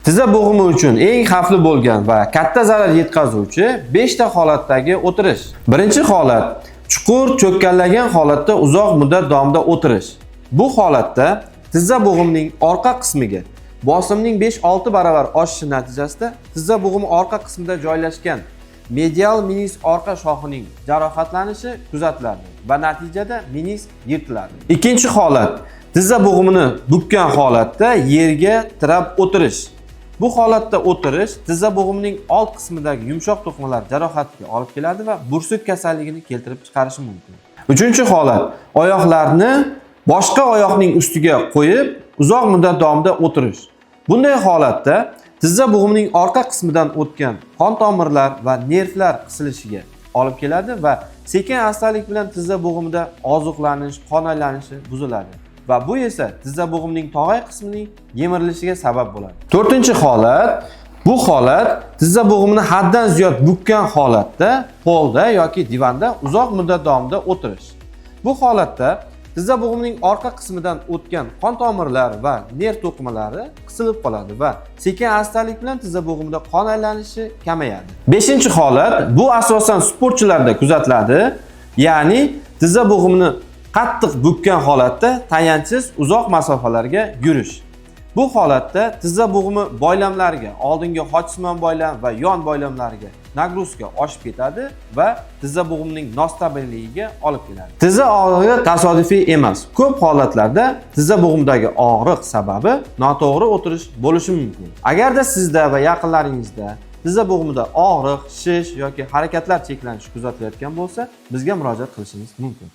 Tizza bo'g'imi uchun eng xavfli bo'lgan va katta zarar yetkazuvchi 5 ta holatdagi o'tirish. Birinchi holat chuqur cho'kkanlagan holatda uzoq muddat davomida o'tirish. Bu holatda tizza bo'g'imining orqa qismiga bosimning 5-6 barobar oshishi natijasida tizza bo'g'imi orqa qismida joylashgan medial menis orqa shoxining jarohatlanishi kuzatiladi va natijada menis yirtiladi. Ikkinchi holat tizza bo'g'imini bukkan holatda yerga tirab o'tirish. Bu holatda o'tirish tizza bo'g'imining old qismidagi yumshoq to'qimalar jarohatiga olib keladi va bursut kasalligini keltirib chiqarishi mumkin. Uchinchi holat oyoqlarni boshqa oyoqning ustiga qo'yib uzoq muddat davomida o'tirish. Bunday holatda tizza bo'g'imining orqa qismidan o'tgan qon tomirlar va nervlar qisilishiga olib keladi va sekin-astalik bilan tizza bo'g'imida oziqlanish, qon aylanishi buziladi. Va bu esa tizza bo'g'imining tog'ay qismining yemirilishiga sabab bo'ladi. To'rtinchi holat bu holat tizza bo'g'imini haddan ziyod bukkan holatda polda yoki divanda uzoq muddat davomida o'tirish. Bu holatda tizza bo'g'imining orqa qismidan o'tgan qon tomirlar va nerv to'qimalari qisilib qoladi va sekin-astalik bilan tizza bo'g'imida qon aylanishi kamayadi. Beshinchi holat bu asosan sportchilarda kuzatiladi, ya'ni tizza bo'g'imini qattiq bukkan holatda tayanchsiz uzoq masofalarga yurish. Bu holatda tizza bo'g'imi boylamlariga, oldingi xochsimon boylam va yon boylamlariga nagruzka oshib ketadi va tizza bo'g'imining nostabilligiga olib keladi. Tizza og'rig'i tasodifiy emas. Ko'p holatlarda tizza bo'g'imidagi og'riq sababi noto'g'ri o'tirish bo'lishi mumkin. Agarda sizda va yaqinlaringizda tizza bo'g'imida og'riq, shish yoki harakatlar cheklanishi kuzatilayotgan bo'lsa, bizga murojaat qilishingiz mumkin.